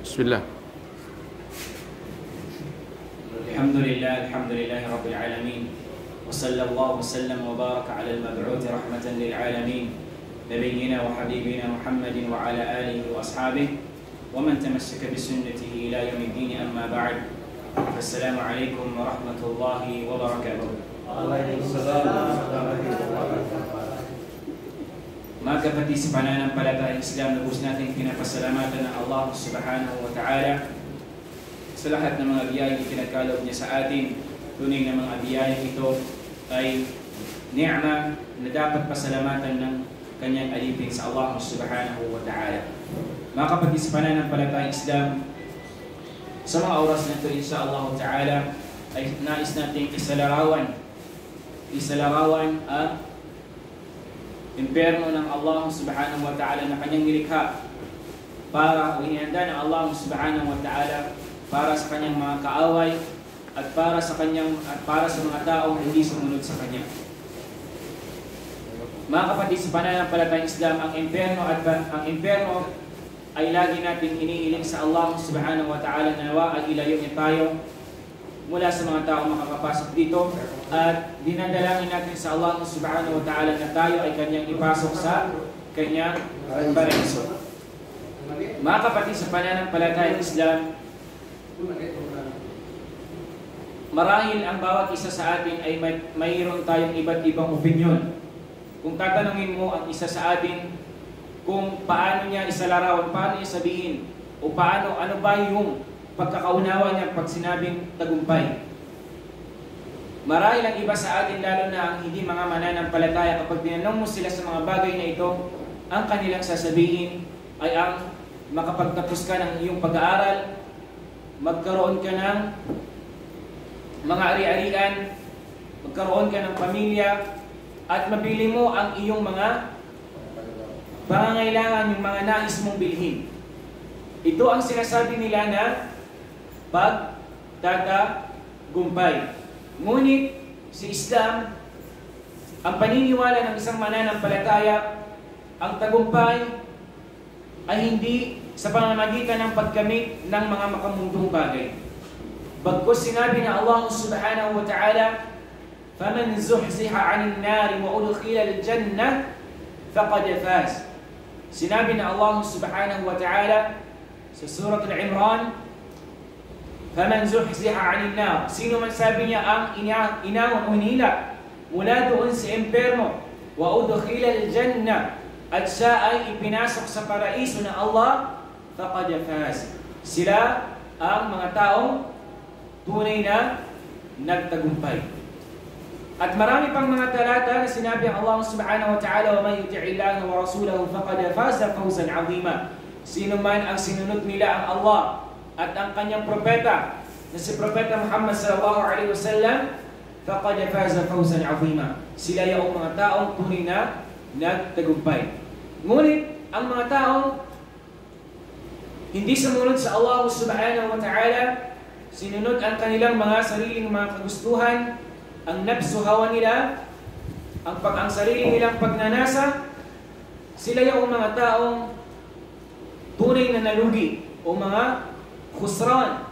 Bismillah. Alhamdulillah Rabbil Alamin. Wa sallallahu wa sallam wa baraka ala al-mab'uth rahmatan lil alamin. Nabiyyina wa habibina Muhammadin wa ala alihi wa ashabihi wa man tamassaka bi sunnatihi ila yawmiddin, amma ba'd. Assalamu alaikum wa rahmatullahi wa barakatuh. Mga kapatid sa pananampalatayang Islam, lubos natin pinapasalamatan ng Allah subhanahu wa ta'ala sa lahat ng mga biyaya na pinagkaloob niya sa atin. Tunay na mga biyaya ito ay ni'ma na dapat pasalamatan ng kanyang alipin sa Allah subhanahu wa ta'ala. Mga kapatid sa pananampalatayang Islam, sa mga oras na ito, insya Allah ta'ala, ay nais natin isalarawan ang impyerno ng Allah subhanahu wa ta'ala na kanyang nilikha para inihanda ng Allah subhanahu wa ta'ala para sa kanyang mga kaaway at para sa mga taong hindi sumunod sa kanya. Mga kapatid sa pananampalatayang Islam, ang impyerno ay lagi natin iniiling sa Allah subhanahu wa ta'ala na nawa ay ilayo niya tayo mula sa mga taong makakapasok dito, at dinadalangin natin sa Allah subhanahu wa ta'ala na tayo ay kanyang ipasok sa kanyang paraiso. Mga kapatid sa pananampalatayang Islam, marahil ang bawat isa sa atin ay mayroon tayong iba't ibang opinyon. Kung tatanungin mo ang isa sa atin kung paano niya isalarawan, paano niya sabihin, o ano ba yung pagkakaunawa niya pag sinabing tagumpay. Marahil ang iba sa atin, lalo na ang hindi mga mananampalataya, kapag tinanong mo sila sa mga bagay na ito, ang kanilang sasabihin ay ang makapagtapos ka ng iyong pag-aaral, magkaroon ka ng mga ari-arian, magkaroon ka ng pamilya, at mabili mo ang iyong mga pangangailangan, yung mga nais mong bilhin. Ito ang sinasabi nila na pagtatagumpay. Ngunit si Islam, ang paniniwala ng isang mananampalataya, ang tagumpay ay hindi sa pamamagitan ng pagkamit ng mga makamundong bagay. Bagkus sinabi na Allah subhanahu wa ta'ala, فَمَنْ زُحْزِحَ عَنِ النَّارِ وَأُدْخِلَ الْجَنَّةِ فَقَدْ فَازَ. Sinabi na Allah subhanahu wa ta'ala sa Surah Al-Imran, فَمَنْ زُحْزِحَ عَنِ النَّارِ. Sino man sabi niya ang inawang unila mula doon sa impyerno, وَأُدْخِلَ الْجَنَّةِ, at siya ay ipinasok sa paraiso ng Allah, فَقَدْ فَازَ. Sila ang mga taong tunay na nagtagumpay. At marami pang mga talata na sinabi ang Allah subhanahu wa ta'ala, وَمَنْ يُطِعِ اللَّهَ وَرَسُولَهُ فَقَدْ فَازَ فَوْزًا عَظِيمًا. Sino man ang sinunod nila ang Allah at ang kanyang propeta na si Propeta Muhammad sallallahu alaihi wasallam, faqad faza fawzan 'azima. Sila yung mga taong tunay na nagtagumpay. Ngunit ang mga taong hindi sumunod sa Allah subhanahu wa ta'ala, sinunod ang kanilang mga sariling mga kagustuhan, ang nafsu hawa nila, ang sarili nilang pagnanasa, sila yung mga taong tunay na nalugi o mga khusran,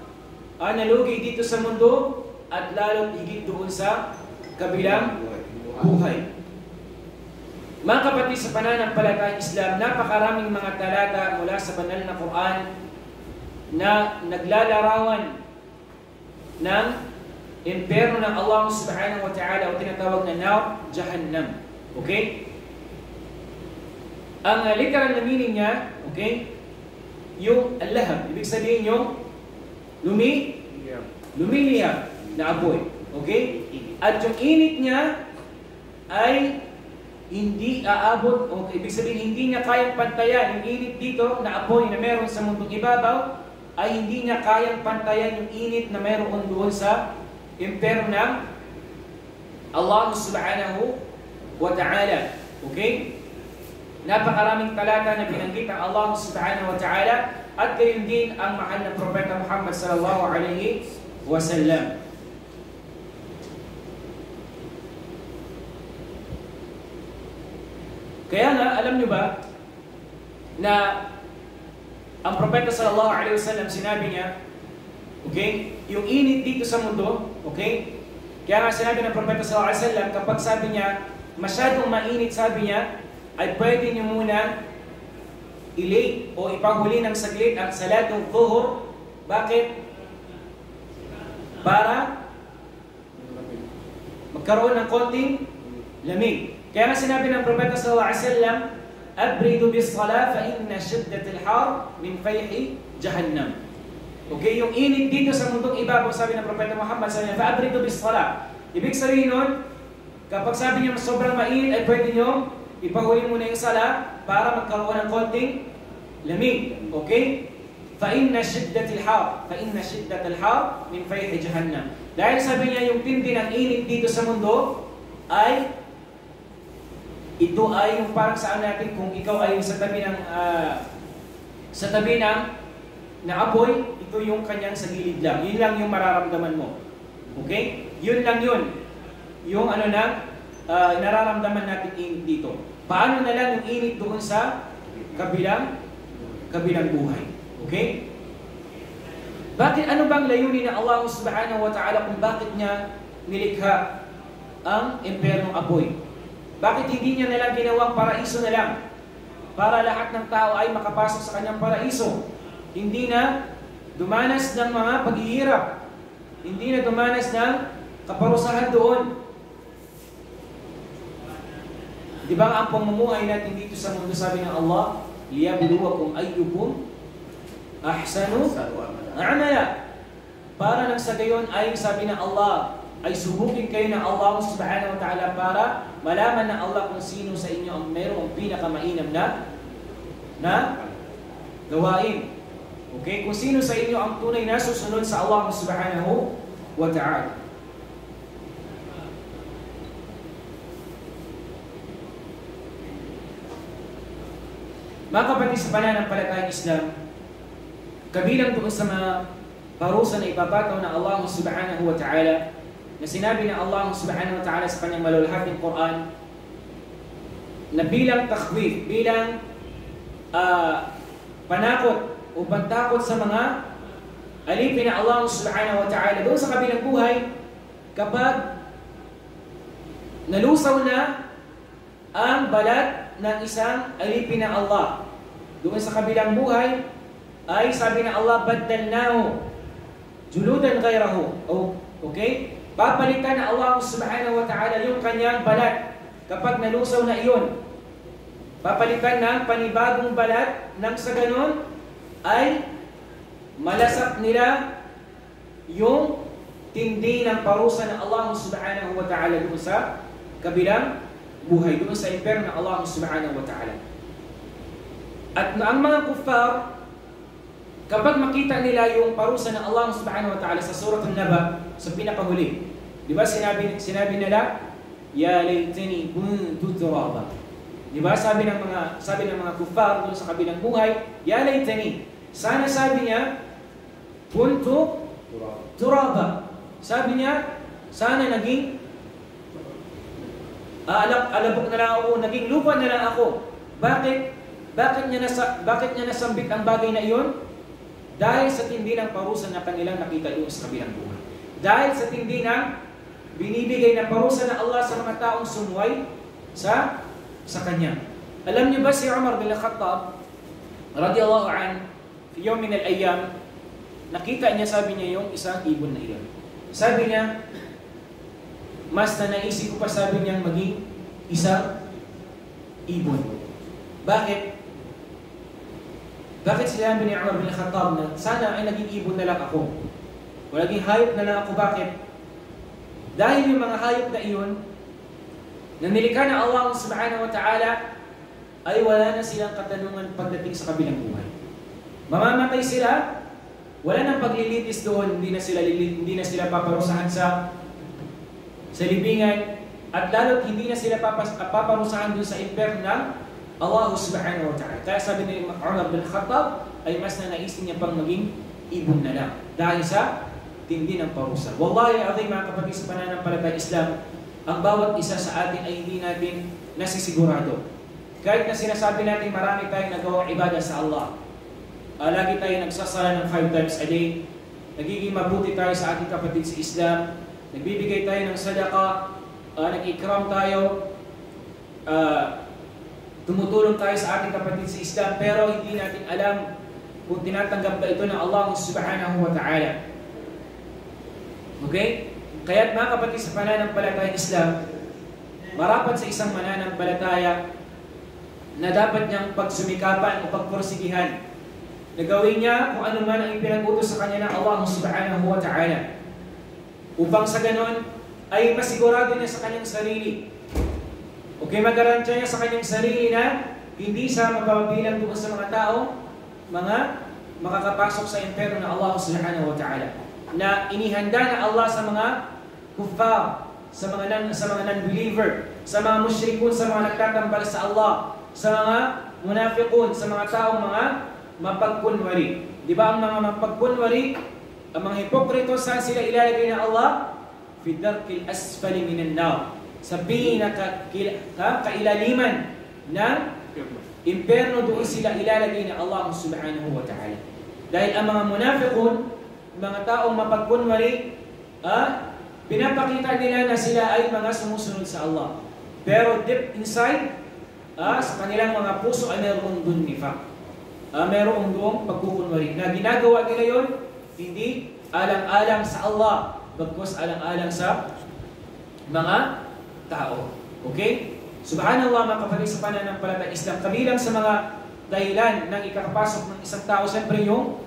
nalugi dito sa mundo at lalo higit doon sa kabilang buhay. Mga kapatid sa pananampalatayang Islam, napakaraming mga talata mula sa banal na Quran na naglalarawan ng impyerno ng Allah subhanahu wa ta'ala o tinatawag na nar Jahannam. Okay? Ang literal na meaning niya, okay, yung al-lahab, ibig sabihin yung lumiliyab na apoy. Okay? At yung init niya ay hindi aabot, o ibig sabihin hindi niya kayang pantayan yung init dito na apoy na meron sa mundong ibabaw, ay hindi niya kayang pantayan yung init na meron doon sa impyerno ng Allah subhanahu wa ta'ala. Okay? Napakaraming talata na binanggit ang Allah subhanahu wa ta'ala, at gayon din ang mahal na Propeta Muhammad sallallahu alaihi wasallam. Kaya nga, alam nyo ba na ang Propeta sallallahu alaihi wasallam sinabi niya, okay, yung init dito sa mundo, okay? Kaya nga sinabi ng Propeta sallallahu alaihi wasallam, kapag sabi niya, masyadong mainit, sabi niya, ay pwede niyo muna i-late o ipahuli ng saglit ang salatong dhuhr. Bakit? Para magkaroon ng konting lamig. Kaya nga sinabi ng Propeta sallallahu alaihi wasallam, abridu bis-salah fa inna shiddatal har min fayhi jahannam. Okay, yung init dito sa mundong ibabaw, sabi ng Propeta Muhammad sallallahu alaihi wasallam, fa abridu bis-salah. Ibig sabihin nun, kapag sabi niya sobrang mainit, ay pwede niyo ipahuli muna yung sala para magkaroon ng konting lamig. Okay? Fa inna shiddatal har min fayhi jahannam. Dahil sabi niya yung tindi ng init dito sa mundo ay ito ay yung parang saan natin kung ikaw ay sa tabi ng na apoy, ito yung kanyang sa gilid lang. Yun lang yung mararamdaman mo. Okay? Yun lang yun. Yung nararamdaman natin init dito. Paano na lang yung init doon sa kabilang buhay? Okay? Bakit, ano bang layunin ng Allah subhanahu wa ta'ala kung bakit niya nilikha ang impyernong apoy? Bakit hindi niya nalang ginawang paraiso na lang? Para lahat ng tao ay makapasok sa kanyang paraiso. Hindi na dumanas ng mga paghihirap. Hindi na dumanas ng kaparusahan doon. Di ba ang pamumuhay natin dito sa mundo, sabi ng Allah, liyabluwakum ayyukum ahsanu amala. Para nang sa gayon ay sabi ng Allah, ay subukin kayo ng Allah subhanahu wa ta'ala para malaman ng Allah kung sino sa inyo ang mayroong pinakamainam na gawain. Okay? Kung sino sa inyo ang tunay na susunod sa Allah subhanahu wa ta'ala. Mga kapatid sa pananampalatayang Islam, kabilang doon sa mga parusa na ipapataw ng Allah subhanahu wa ta'ala, na sinabi ng Allah subhanahu wa ta'ala sa kanyang malulhating Quran, na bilang takhwif, bilang panakot o pantakot sa mga alipin ng Allah subhanahu wa ta'ala doon sa kabilang buhay, kapag nalusaw na ang balat ng isang alipin ng Allah doon sa kabilang buhay, ay sabi ng Allah, baddalnahu juludan ghayrahu. Okay? Papalitan na Allah subhanahu wa ta'ala yung kanyang balat kapag nalusaw na iyon. Papalitan ng panibagong balat nang sa ganon ay malasak nila yung tindi ng parusa ng Allah subhanahu wa ta'ala doon sa kabilang buhay, doon sa impyerno ng Allah subhanahu wa ta'ala. At ang mga kuffar, kapag makita nila yung parusa ng Allah subhanahu wa ta'ala sa Surah An-Naba, sa pinakahuli, di ba sinabi nila, ya laytani kuntu turaba. Di ba sabi ng mga kuffar doon sa kabilang buhay, ya laytani. Sana sabi niya, kuntu turaba. Sabi niya, sana naging alabok na lang ako, naging lupa na lang ako. Bakit niya nasambit ang bagay na iyon? Dahil sa tindi ng parusa na kanilang nakita doon sa kabilang buhay. Dahil sa tindi ng binibigay na parusa ng Allah sa mga taong sumuway sa Kanya. Alam niyo ba si Umar bin Khattab radiyallahu an, fi yawm min al-ayyam, nakita niya, sabi niya, yung isang ibon na iyon. Sabi niya, mas na naisip ko pa, sabi niya, maging isang ibon. Bakit? Bakit sinabi ni Umar bin Khattab na sana ay naging ibon na lang ako? O naging hayop na lang ako? Bakit? Dahil yung mga hayop na iyon, na nilikha ng Allah subhanahu wa ta'ala, ay wala na silang katanungan pagdating sa kabilang buhay. Mamamatay sila, wala nang paglilitis doon, hindi na sila paparusahan sa libingan, at lalo't hindi na sila paparusahan doon sa impyerno ng Allah subhanahu wa ta'ala. Kaya sabi ni Umar bin Khattab, ay mas na naisip niya pang maging ibon na lang dahil sa tindi ng parusa. Wallahi azim, mga kapatid sa pananampalatayang Islam, ang bawat isa sa atin ay hindi natin nasisigurado. Kahit na sinasabi natin marami tayong nagawang ibadah sa Allah, lagi tayo nagsasala ng 5 times a day, nagiging mabuti tayo sa ating kapatid sa Islam, nagbibigay tayo ng sadaka, nag-ikram tayo, tumutulong tayo sa ating kapatid sa Islam, pero hindi natin alam kung tinatanggap ba ito ng Allah subhanahu wa ta'ala. Okay? Kaya mga kapatid sa pananampalatayang Islam, marapat sa isang mananampalataya na dapat niyang pagsumikapan o pagporsigihan na gawin niya kung ano man ang ipinag-utos sa kanya ng Allah subhanahu wa ta'ala, upang sa ganon ay masigurado niya sa kanyang sarili, okay, magarantya niya sa kanyang sarili na hindi siya mapapabilang doon sa mga tao, mga makakapasok sa impyerno ng Allah subhanahu wa ta'ala, na inihanda na Allah sa mga kuffar, sa mga non-believer, sa mga mushrikun, sa mga nagtatambal sa Allah, sa mga munafiqun, sa mga taong mga mapagkunwari. Di ba ang mga mapagkunwari, ang mga hipokrito, saan sila ilalagay ng Allah? Fi darkil asfali minan nar, sa pinaka-kailaliman ng impyerno, doon sila ilalagay ng Allah subhanahu wa ta'ala. Dahil ang mga munafiqun, mga taong mapagkunwari, pinapakita nila na sila ay mga sumusunod sa Allah. Pero deep inside, sa kanilang mga puso ay mayroong doon nifaq. Mayroong doong pagkukunwari. Na ginagawa nila yon hindi alang-alang sa Allah, bagkus alang-alang sa mga tao. Okay? Subhanallah, mga kapatid sa pananampalatayang Islam, kabilang sa mga dahilan ng ikakapasok ng isang tao, siyempre yung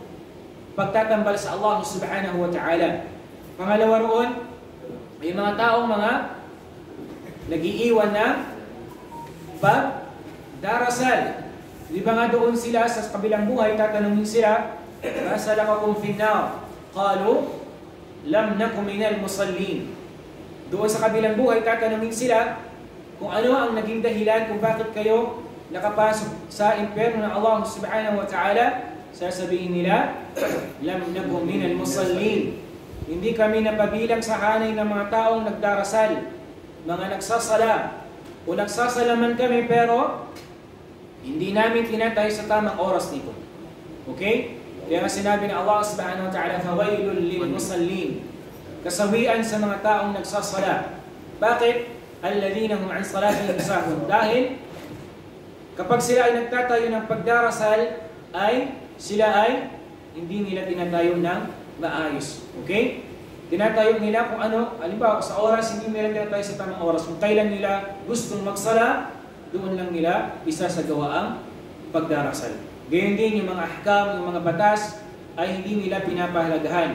pagtatambal sa Allah subhanahu wa ta'ala. Pangalawa roon, may mga taong mga nag-iiwan ng pagdarasal. Di ba nga doon sila sa kabilang buhay, tatanungin sila, "Masalakakum fin-nar?" Qalu, "Lam nakum minal musallin." Doon sa kabilang buhay, tatanungin sila kung ano ang naging dahilan kung bakit kayo nakapasok sa impyerno ng Allah subhanahu wa ta'ala. Sasabihin nila, "Lam nakum minal musallin." Hindi kami napabilang sa hanay ng mga taong nagdarasal, mga nagsasala, o nagsasala man kami pero hindi namin tinatay sa tamang oras nito. Okay? Kaya nga sinabi ng Allah subhanahu wa ta'ala, "Fawailul lil musallin." Kasawian sa mga taong nagsasala. Bakit? Alladhina hum an salatihim sahun. Dahil kapag sila ay nagtatayo ng pagdarasal, ay sila ay hindi nila tinatayo ng maayos. Okay? Tinatayo nila kung ano, halimbawa sa oras, hindi nila tinatayo sa tamang oras. Kung kailan nila gustong magsala, doon lang nila isasagawa ang pagdarasal. Gayon din yung mga ahkam, yung mga batas, ay hindi nila pinapahalagahan.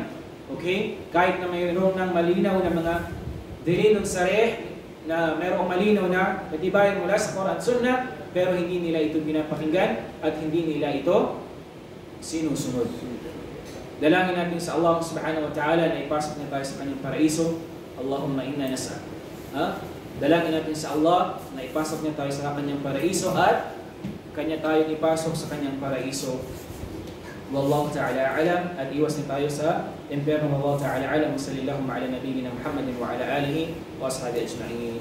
Okay? Kahit na mayroong ng malinaw na mga dalilun sarih, na mayroong malinaw na katibayan mula sa Quran at Sunnah, pero hindi nila ito pinapakinggan at hindi nila ito sinusunod. Dalangin natin sa Allah subhanahu wa ta'ala na ipasok niya tayo sa kanyang paraiso. Allahumma inna nas'al. Dalangin natin sa Allah na ipasok niya tayo sa kanyang paraiso at kanya tayo ipasok sa kanyang paraiso. Wallahu ta'ala alam, at iwas niya tayo sa impyerno. Wallahu ta'ala alam. Sallallahu ala nabiyyina Muhammadin wa ala alihi wa ashabihi ajma'in.